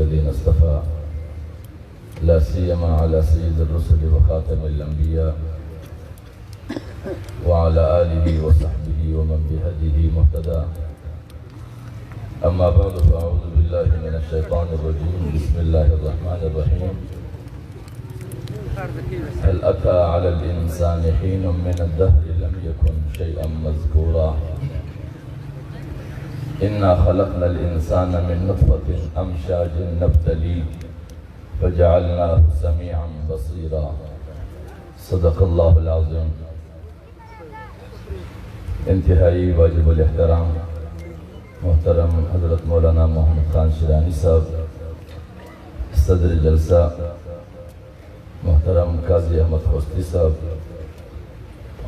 الذين اصطفى لا سيما على سيد الرسل وخاتم الأنبياء وعلى آله وصحبه ومن بهديه مهتدى. أما بعد فأعوذ بالله من الشيطان الرجيم. بسم الله الرحمن الرحيم. هل أتى على الإنسان حين من الدهر لم يكن شيئا مذكورا إنا خلقنا الإنسان من نطفة أمشاج نبتليه فجعلناه سميعا بصيرا. صدق الله العظيم. انتہائی واجب الاحترام محترم حضرت مولانا محمد خان شیرانی صاحب، صدر جلسہ محترم قاضی احمد خوستی صاحب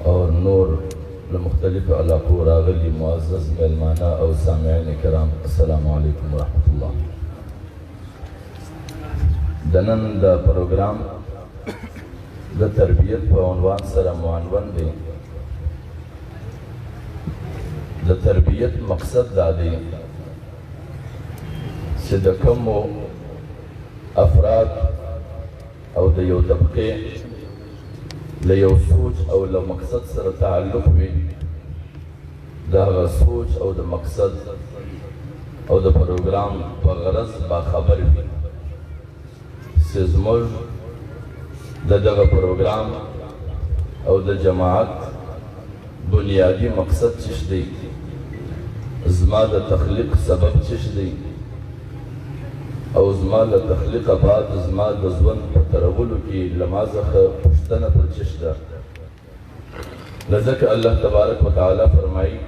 اور نور مختلف علاقوں راغلی معزز مہمانہ اور سامعین کرام، السلام علیکم ورحمۃ اللہ. دنن دا پروگرام دا تربیت په عنوان سره معنون دی. د تربیت مقصد دا دی چې د کومو افراد او د یو طبقې له یو سوچ او له مقصد سره تعلق وي، د هغه سوچ او د مقصد او د پروګرام په غرض باخبر وي چې زموږ د دغه پروګرام او د جماعت بنیادی مقصد چش دی، زما د تخلیق سبب چش دی، او زما د تخلیق بعد زما د ژوند په ترولو کې لما څخه پوښتنه پر چش ده. لذلك الله تبارک وتعالی فرمایي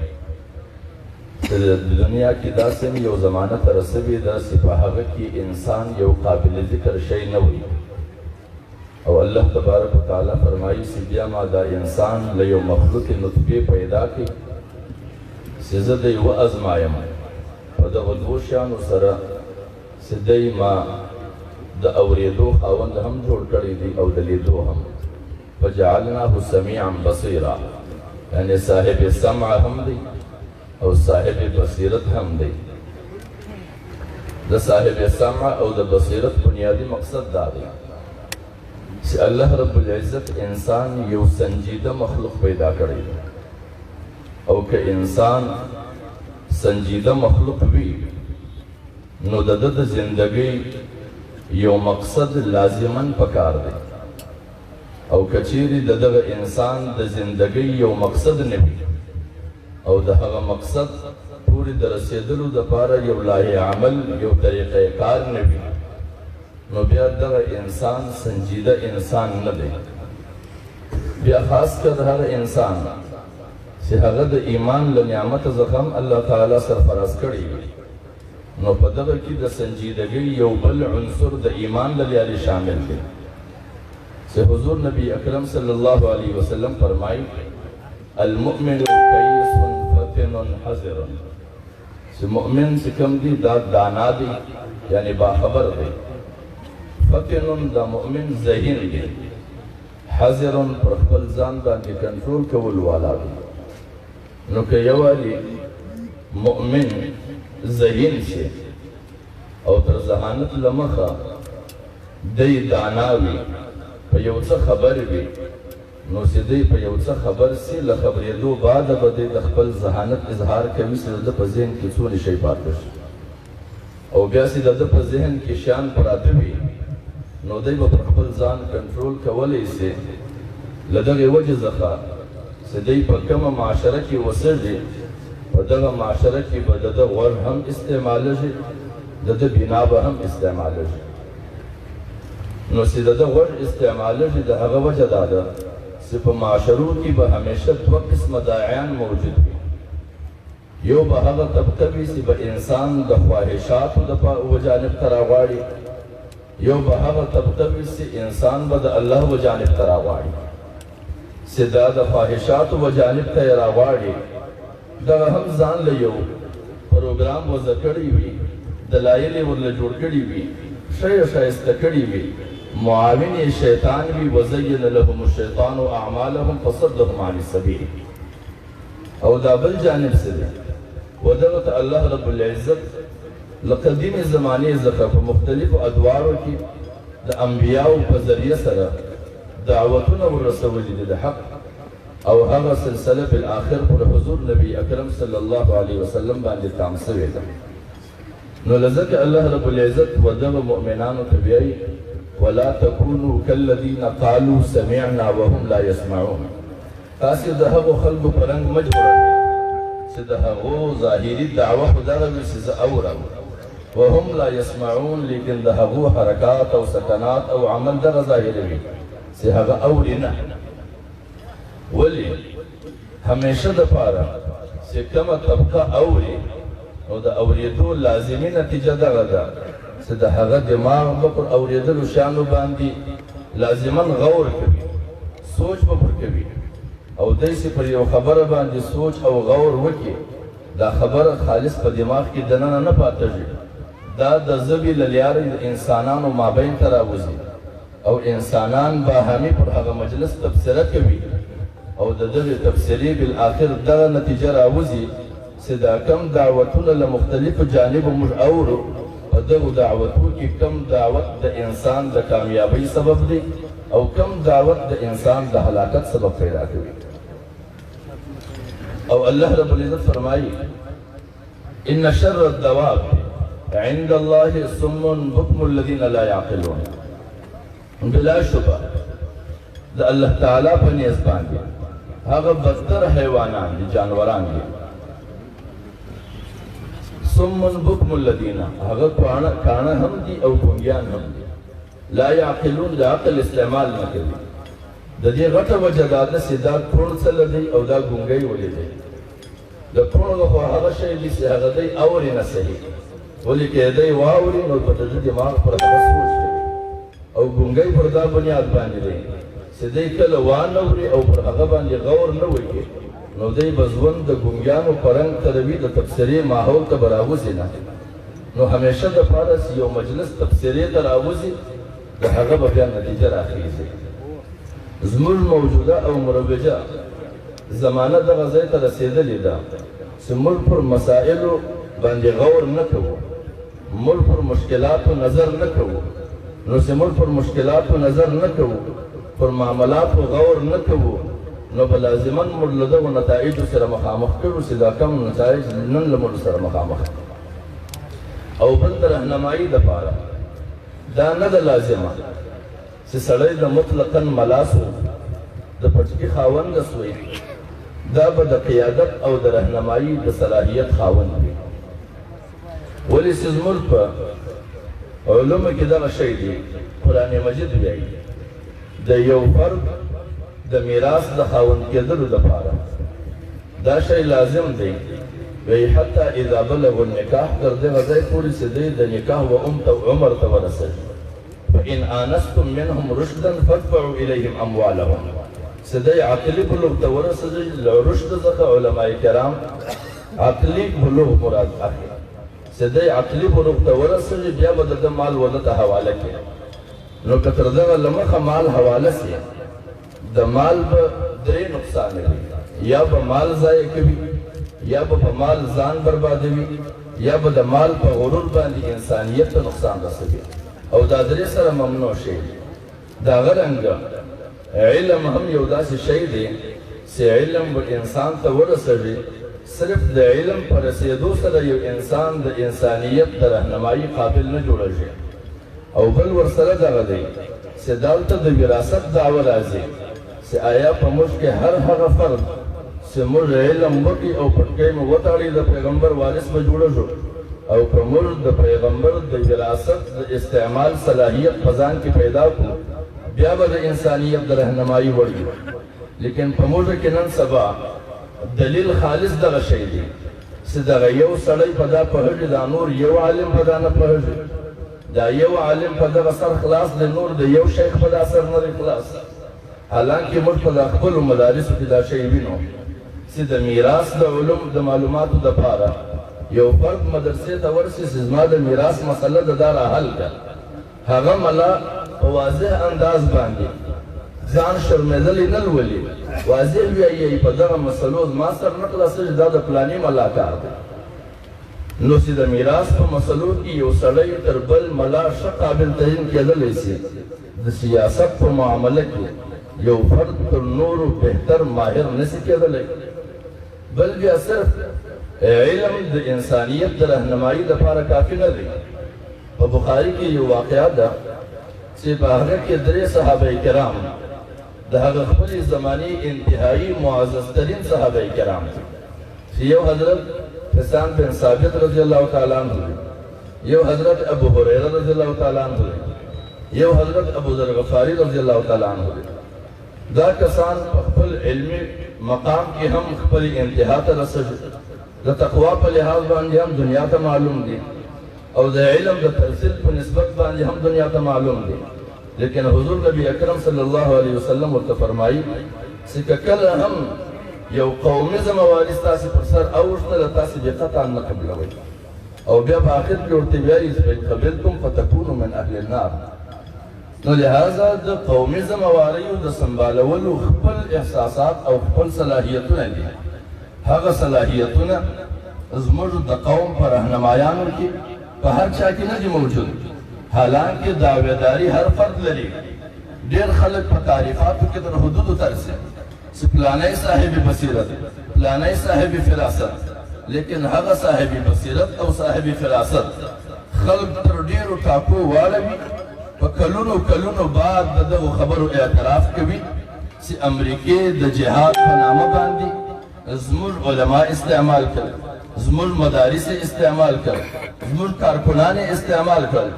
چې د دنیا کې داسې یو زمانه ته رسوي ده چې په هغه کې انسان یو قابل ذکر شی نه وي، او الله تبارک وتعالی فرمایي چې بیا ما دا انسان له یو مخلوق نطفه پیدا کړي چې زه دی وازمایم په دغه دوو شیانو سره چې دی ما د اورېدو خاوند هم جوړ کړی دی او د لیدو هم. فجعلناه سمیعا بصیرا، یعنی صاحب سمع هم دی او صاحب بصیرت هم دی. د صاحب سمع او د بصیرت بنیادی مقصد دا دی چې الله رب العزت انسان یو سنجیده مخلوق پیدا کړی دی، او که انسان سنجیده مخلوق وي نو د ده د زندګۍ یو مقصد لازماً پکار دی، او که چیرې د دغه انسان د زندګۍ یو مقصد نه وي او د هغه مقصد پورې د رسېدلو دپاره یو لایحه عمل یو طریقه کار نه وي نو بیا دغه انسان سنجیده انسان نه دی. بیا خاص کر هر انسان چې هغه د ایمان له نعمت څخه هم الله تعالی سرفراز کړی وي نو په دغه کې د سنجیدګۍ یو بل عنصر د ایمان له لارې شامل دی چې حضور نبی اکرم صلی الله علیه وسلم فرمایي المؤمن کیس فتن حذر، چې مؤمن چې کوم دی دا دانا دی یعنی باخبر دی. فتن دا مؤمن ذهین دی، حذر پر خپل ځان باندې کنټرول کول والا دی. نو که یوازې مؤمن ذهین شي او تر ذهانت له مخه دی دانا وي، په یو څه خبر وي، نو چې دی په یو څه خبر سي له خبرېدو بعده به دی د خپل ذهانت اظهار کوي چې د ده په ذهن کې څونه شی پاته شي، او بیا چې د ده په ذهن کې شیان پراته وي نو دی به پر خپل ځان کنټرول کولی سي. له دغې وجې څخه چې دی په کومه معاشره کې اوسېږي په دغه معاشره کې به د ده غوږ هم استعمالېږي، د ده بنا به هم استعمالېږي. نو چې د ده غوږ استعمالېږي د هغه وجه دا ده چې په معاشرو کې به همیشه دوه قسمه داعیان موجود وي. یو به هغه طبقه وي چې به انسان د خواهشاتو د جانب ته راغواړي، یو به هغه طبقه وي چې انسان به د الله و جانب ته راغواړي. چې دا د خواهشاتو و جانب ته یې راغواړي دغه هم ځان له یو پروګرام وضع کړی وي، دلایل یې ورله جوړ کړي وي، ښه یې ښایسته کړي وي، معاون یې شیطان وي. وزین لهم الشیطان اعمالهم فصدهم عن السبیل. او دا بل جانب څه دی؟ ودغه ته الله رب العزت له قدیمې زمانې څخه په مختلفو ادوارو کې د انبیاو په ذریعه سره دعوتونه ورسولي دي د حق او هغه سلسله بالآخر پر حضور نبی اکرم صلی الله علیه وسلم باندې تام شوې ده. نو لذلك الله رب العزت ودغه مؤمنانو ته وایي ولا تكونوا كالذين قالوا سمعنا وهم لا يسمعون. تاسو د هغو خلکو په رنګ مه جوړوئ چې د هغو ظاهري دعوه خو دغه وي چې زه اورم وهم لا يسمعون، لیکن د هغو حرکات او سکنات او عمل دغه ظاهري وي چې هغه اوري نه. ولې همیشه دپاره چې کومه طبقه اوري نو د اورېدو لازمي نتیجه دغه ده چې د هغه دماغ به پر اورېدلو شیانو باندې لازما غور کوي، سوچ به پر کوي او داسې پر یو خبره باندې سوچ او غور وکړي دا خبره خالص په دماغ کې دننه نه پاتېږي، دا د ژبې له لارې د انسانانو مابین ته راوځي او انسانان باهمي پر هغه مجلس تبصره کوي او د دغې تبصرې بالآخر دغه نتیجه راوځي چې دا کم دعوتونه له مختلفو جانبو موږ اورو په دغو دعوتو کې کم دعوت د انسان د کامیابۍ سبب دی او کم دعوت د انسان د هلاکت سبب پیدا کوي. او الله رب العزت فرمایي ان شر الدواب عند الله صم بكم الذين لا يعقلون. بلا شبه د الله تعالی په نیز باندې هغه بدتر حیوانان دي، جانوران دي. صم بكم الذين هغه کاڼه هم دي او ګونګیان هم دي، لا يعقلون د عقل استعمال نه کوي. د دې غټه وجه دا ده چې دا کڼ څه دی او دا ګونګی ولې دی. د کڼو خو هغه شی دی چې هغه دی اوري نه صحیح، ولې که دی واوري نو په د دماغ پر هغه سوچ کوي او ګونګی پر دا بنیاد باندې دی چې دی کله وانوري او پر هغه باندې غور نه وکړي نو دی به ژوند د ګونګیانو په رنګ ته روي، د تبصرې ماحول ته به راوځي نه. نو همیشه دپاره چې یو مجلس تبصرې ته راوځي د هغه به بیا نتیجه راخیږي. زموږ موجوده او مروجه زمانه دغه ځای ته رسېدلې ده چې موږ پر مسایلو باندې غور نه کوو، موږ پر مشکلاتو نظر نه کوو. نو چې موږ پر مشکلاتو نظر نه کوو، پر معاملاتو غور نه کوو، نو به لازما موږ له دغو نتایجو سره مخامخ کړو چې دا کم نتایج نن له موږ سره مخامخ او بل د رهنمایي دپاره دا نه ده لازمه چې سړی د مطلقا ملاسو د پټکي خاونده سوی، دا به د قیادت او د رهنمایي د صلاحیت خاوند وي. ولې چې زموږ په علومو کې دغه شی دی، قرآن مجید وایي د یو فرد د میراث د خاوند کېدلو دپاره دا شی لازم دی. وایي حتی اذا بلغوا النکاح تر دغه ځای پورې چې دی د نکاح و عمر ته ورسوي. فإن آنستم منهم رشدا فادفعوا إليهم أموالهم. چې دی عقلي بلوغ ته ورسوي، له رشد څخه علما کرام عقلي بلوغ مراد اخلي. چې دی عقلي بلوغ ته ورسوي بیا به د ده مال وده ته حواله کړي. نو که تر دغه له مخه مال حواله سي د مال به درې نقصان لري، یا به مال ضایع کوي، یا به په مال ځان بربادوي، یا به د مال په غرور باندې انسانیت ته نقصان رسوي او دا درې سره ممنوع شي. دغه رنګه علم هم یو داسې شی دی چې علم به انسان ته ورسوي، صرف د علم په رسېدو سره یو انسان د انسانیت د رهنمایي قابل نه جوړېږي. او بل ورسره دغه دی چې دلته د وراثت دعوه راځي چې آیا په موږ کې هر هغه فرد چې موږ علم وکړي او پټکۍ مو وتړي د پیغمبر وارث به جوړېږو، او که موږ د پیغمبر د وراثت د استعمال صلاحیت په ځان کې پیدا کړو بیا به د انسانیت د رهنمایي وړ یو. لیکن په موږ کې نن سبا دلیل خالص دغه شی دی چې دغه یو سړی په دا پوهېږي، دا نور یو عالم په دا نه پوهېږي، دا یو عالم په دغه سر خلاص دی، نور د یو شیخ په دا سر نه دی خلاص. حالانکه موږ په خپلو مدارسو کې دا شی وینو چې د میراث د علوم د معلوماتو دپاره یو فرد مدرسې ته ورسي چې زما د میراث مسله د دا راحل کړه، هغه ملا په واضح انداز باندې ځان شرمېدلی نه لولي، واضح وایي په دغه مسلو زما سر نه خلاصېږي، دا د فلاني ملا کار دی. نو چې د میراث په مسلو کې یو سړی تر بل ملا ښه قابل تعین کېدلی شي د سیاست په معامله کې یو فرد تر نورو بهتر ماهر نشي کېدلی بل بیا صرف علم د انسانیت د رهنمایي دپاره کافي نه دی په بخاري کې یو واقعه ده چې په هغه کې درې صحابه کرام د هغه خپلې زمانې انتهایي معزز ترین صحابه کرام چې یو حضرت حسان بن ثابت رضی الله تعالی عنه یو حضرت ابو هریره رضی الله تعالی عنه یو حضرت ابو ذر غفاری رضی الله تعالی عنه دا کسان په خپل علمي مقام کې هم خپل انتها ته رسېږي د تقوا په لحاظ باندې هم دنیا ته معلوم دي او د علم د ترسیل په نسبت باندې هم دنیا ته معلوم دي لیکن حضور نبی اکرم صلی الله علیه وسلم ورته فرمایي چې که کله هم یو قومي ذمواري ستاسې پر سر اوښتله تاسې دې قطعا نه قبلوئ او بیا په آخر کې ورته وایي فإن قبلتم فتكونوا من اهل النار نو لهذا د قومي ذمواریو د سنبالولو خپل احساسات او خپل صلاحیتونه دي هغه صلاحیتونه زموږ د قوم په رهنمایانو کې په هر چا کې نه دي موجود حالانکه دعویداري هر فرد لري ډېر خلک په تعریفاتو کې تر حدودو ته رسي چې پلانی صاحب بصیرت پلانی صاحب فراست لیکن هغه صاحب بصیرت او صاحب فراست خلک تر ډېرو ټاکو واړوي په کلونو کلونو بعد د دغو خبرو اعتراف کوي چې امریکې د جهاد په نامه باندې زموږ علما استعمال کړل زموږ مدارس استعمال کړل زموږ کارکنان استعمال کړل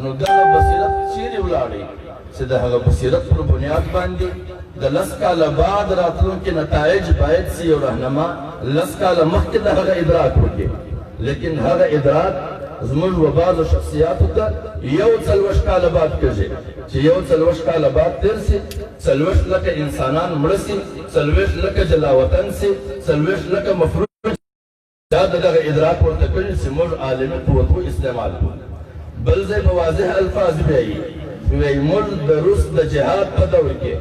نو دغه بصیرت چیرې ولاړې چې د هغه بصیرت پر بنیاد باندې د 10 کاله بعد راتلونکي نتایج باید چې یو رهنما 10 کاله مخکې د هغه ادراک وکړي لیکن هغه ادراک زموږ و بعضو شخصیاتو ته یو 40 کاله بعد کېږي چې یو 40 کاله بعد تېر سي 40 لکه انسانان مړه سي 40 لکه جلاوطن سي 40 لکه مفروض دا دغه ادراک ورته کوي چې موږ عالمي قوتو استعمال کوو بل ځای په واضح الفاظ وایي وایي موږ د روس د جهاد په دور کې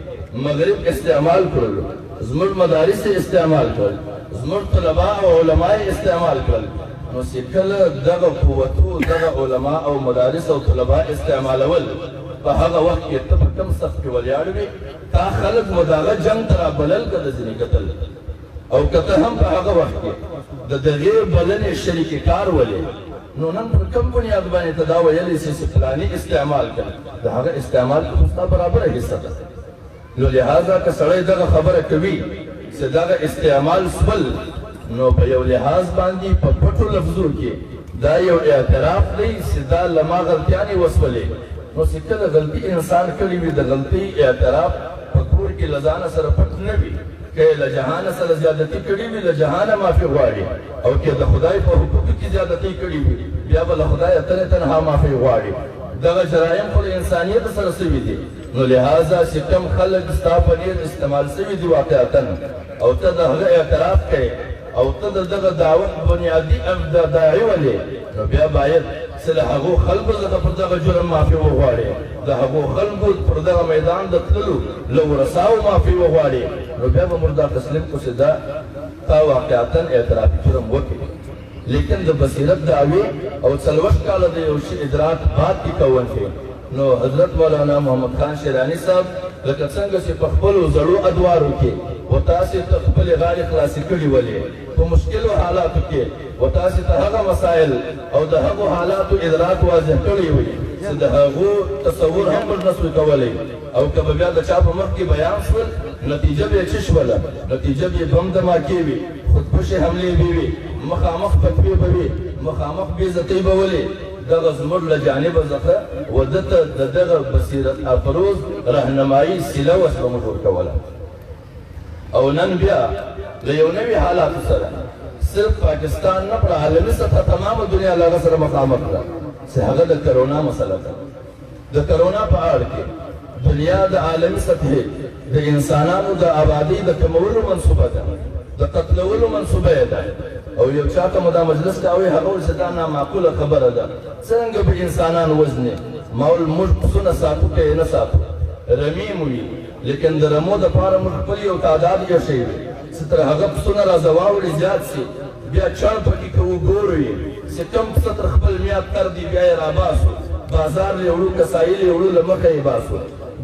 مغرب استعمال کړلو زموږ مدارس استعمال کړل زموږ طلبا او علما استعمال کړل نو چې کله دغه قوتو دغه علما او مدارس او طلبا استعمالول په هغه وخت کې ته په کوم صف کې ولاړ وې تا خلک مو د هغه جنګ ته رابلل که د ځینې کتل او که ته هم په هغه وخت کې د دغې بلنې شریکې کار ولې نو نن پر کوم بنیاد باندې ته دا ویلی چې فلاني استعمال کړي د هغه استعمال کې خو ستا برابره حصه ده نو لهذا که سړی دغه خبره کوي چې دغه استعمال سول نو په یو لحاظ باندې په پټو لفظو کې دا یو اعتراف دی چې دا لما غلطیانې وسولې نو چې کله غلطي انسان کړي وي د غلطۍ اعتراف په کور کې له ځانه سره پټ نه وي که له جهانه سره زیادتي کړي وي له جهانه معافي غواړي او که د خدای په حقوقو کې زیادتي کړي وي بیا به له خدایه تنها معافي غواړي دغه جرایم خو له انسانیت سره سوي دي نو لهذا چې کوم خلک ستا په نیت استعمال سوي دي واقعتا او ته د هغه اعتراف کوې او ته د دغه دعوت بنیادي داعي ولې نو بیا باید چې له هغو خلکو څخه پر دغه جرم معافي وغواړې د هغو خلکو پر دغه میدان د تللو له ورساو معافي وغواړې نو بیا به موږ دا تسلیم کړو چې دا تا واقعتا اعترافي جرم وکړي لیکن د بصیرت دعوی او 40 کاله د یو شي ادراک بعد کې کول کې نو حضرت مولانا محمد خان شیرانی صاحب لکه څنګه چې په خپلو زړو ادوارو کې و تاسې ته خپلې غاړې خلاصې کړي ولې په مشکلو حالاتو کې و تاسې ته هغه مسایل او د هغو حالاتو ادراک واضح کړی وي چې د هغو تصور هم موږ نسو کولی او که به بیا د چا په مخ کې بیان شول نتیجه به یې څه شوله نتیجه به یې بم دماکې وي خودکشي حملې به وي مخامخ فتوې به وي مخامخ بېعزتۍ به ولې دغه زموږ له جانبه څخه و ده ته د دغه بصیرت افروز رهنمایي سیله وس به موږ ورکوله او نن بیا له یو نوي حالاتو سره صرف پاکستان نه پر عالمي سطحه تمامه دنیا له هغه سره مخامخ ده چې هغه د کرونا مسله ده د کرونا په اړه کې دنیا د عالمي سطحې د انسانانو د آبادۍ د کمولو منصوبه ده د قتلولو منصوبه ده او یو چاته مو دا مجلس کوي هغه وایي چې دا نامعقوله خبره ده څرنګه به انسانان وژنې مول موږ پسونه ساتو که یې نه ساتو رمیم وي لیکن د رمو دپاره موږ خپل یو تعداد ایښی وي چې تر هغه پسونه را زواوړي زیات سي بیا چړ پکې که وګورو یې چې کوم څه تر خپل میاد تر دي بیا یې راباسو بازار له وړو کسایل یې وړو له مخه یې باسو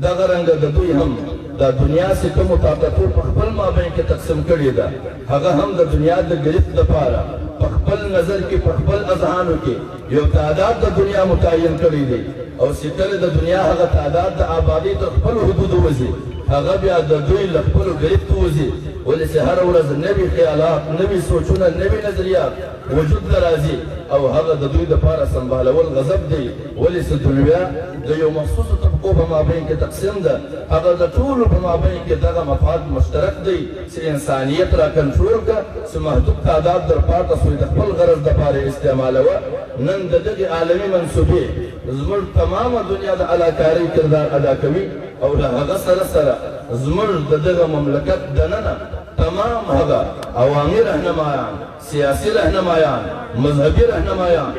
دغه رنګه د دوی هم دا دنیا چې کومو طاقتو په خپل مابین کې تقسیم کړې ده هغه هم د دنیا د ګرفت دپاره په خپل نظر کې په خپل اذهانو کې یو تعداد د دنیا متعین کړی دی او چې کله د دنیا هغه تعداد د آبادۍ تر خپلو حدودو وځي هغه بیا د دوی له خپلو ګرفتو وځي ولې چې هره ورځ نوي خیالات نوي سوچونه نوي نظریات وجود ته راځي او هغه د دوی دپاره سنبالول غضب دی ولې چې دنیا د یو مخصوصو طبقو په مابین کې تقسیم ده هغه د ټولو په مابین کې دغه مفاد مشترک دی چې انسانیت را کنټرول کړه چې محدود تعداد در پاته سوی د خپل غرض دپاره استعمالوه نن د دغې عالمي منصوبې زموږ تمامه دنیا د علاکارۍ کردار ادا کوي او له هغه سره سره زموږ د دغه مملکت دننه تمام هغه عوامي رهنمایان سیاسي رهنمایان مذهبي رهنمایان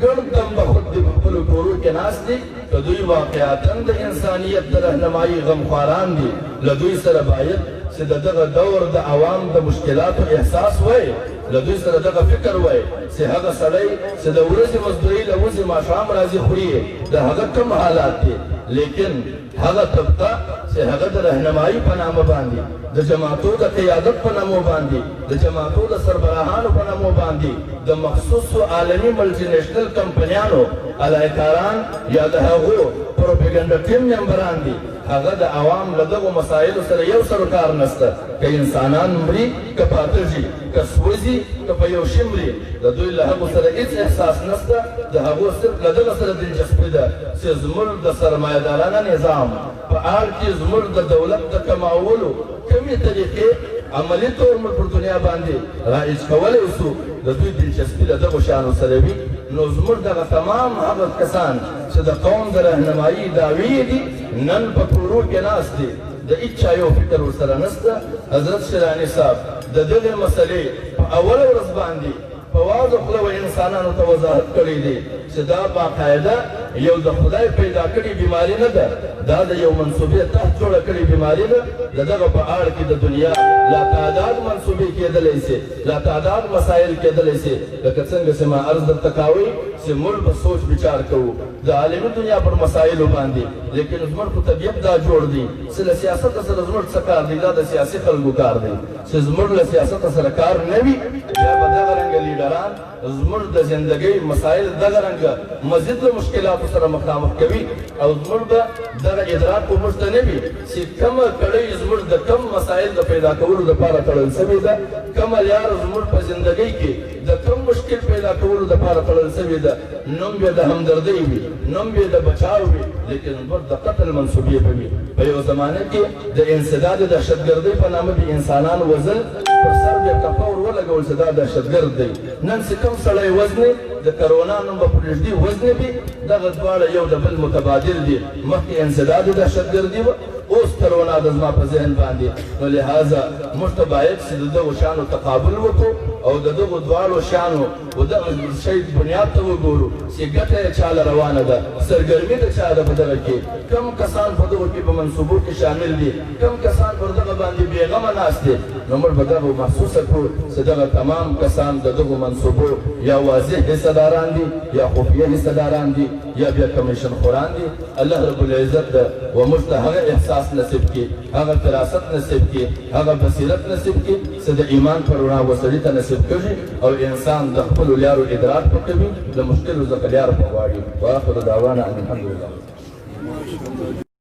ګڼ دم به خود د خپلو کورو کې ناست دي که دوی واقعتا د انسانیت د رهنمایي غمخواران دي له دوی سره باید چې د دغه دور د عوام د مشکلاتو احساس وای له دوی سره دغه فکر وای چې هغه سړی چې د ورځې مزدورۍ له ورځې ماښام راځي خوري د هغه کوم حالات دي لیکن هغه طبقه چې هغه د رهنمایي په نامه باندې د جماعتو د قیادت په نامو باندې د جماعتو د سربراهانو په نامو باندې د مخصوصو عالمي ملټي نیشنل کمپنیانو علایکاران یا د هغو پروپیګنډا ټیم ممبران دي هغه د عوام له دغو مسایلو سره یو سر کار نشته که انسانان مري که پاته ځي که سوځي که په یو شي مري د دوی له هغو سره هېڅ احساس نشته د هغو صرف له دغه سره دلچسپي ده چې زموږ د سرمایهدارانه نظام په حال کې زموږ د دولت د کماولو کمې طریقې عملي طور موږ پر دنیا باندې رایج کولی سو د دوی دلچسپي له دغو شیانو سره وي نو زموږ دغه تمام هغه کسان چې د قوم د رهنمایي دعوې دي نن په کورو کې ناست دي د هېچا یو فکر ورسره نشته حضرت شیراني صاحب د دغې مسلې په اوله ورځ باندې په واضح خوله انسانانو ته وضاحت کړی دی چې دا باقاعده یو د خدای پیدا کړې بیماري نه ده دا د یو منصوبې تحت جوړه کړې بیماري ده د دغه په اړه کې د دنیا لا تعداد منصوبې کېدلی سي لا تعداد مسایل کېدلی سي لکه څنګه چې ما عرض درته کاوی چې موږ به سوچ بچار کوو د عالمي دنیا پر مسایلو باندې لیکن زموږ په طبیعت دا جوړ دی چې له سیاست سره زموږ څه کار دی دا د سیاسي خلکو کار دی چې زموږ له سیاست سره کار نه وي بیا به دغه رنګه لیډران زموږ د زندګۍ مسایل دغه رنګه مزید له مشکلاتو سره مخامخ کوي او زموږ به دغه ادراک په موږ ته نه وي چې کومه کړۍ زموږ د کم مسایل د پیدا کولو دپاره تړل سوې ده کومه لاره زموږ په زندګۍ کې د کم مشکل پیدا کولو دپاره تړل سوې ده نوم بیا د همدردۍ وي نوم بیا د بچاو وي لیکن زموږ د قتل منصوبې به وي په یو زمانه کې د انسداد دهشتګردۍ په نامه د انسانانو وژل پر سر بیا ټپه ور ولګول چې دا دهشتګرد دی نن چې کوم سړی وزنې د کرونا نوم به پر نږدې وزنې وي دغه دواړه یو د بل متبادل دي مخکې انسداد دهشتګردي وه اوس کرونا د زما په ذهن باندې نو لهذا موږ ته باید چې د دغو شیانو تقابل وکړو او د دغو دواړو شیانو و دغه شی بنیاد ته وګورو چې ګټه یې چاله روانه ده سرګرمي د چا ده په دغه کې کم کسان په دغو کې په منصوبو کې شامل دي کم کسان پر دغه باندې بېغمه ناست دي نو موږ به دغه محسوسه کړو چې دغه تمام کسان د دغو منصوبو یا واضح حصهداران دي یا خفیه حصهداران دي یا بیا کمیشن خوران دي الله رب العزت ده و موږ ته هغه احساس نصیب کړي هغه فراست نصیب کړي هغه بصیرت نصیب کړي چې د ایمان پر رڼا و سړي ته نصیب کړي او انسان د خپلو لارو ادراک وکوي د مشکلو څخه لار په غواړي واخر دعوانا ان الحمدلله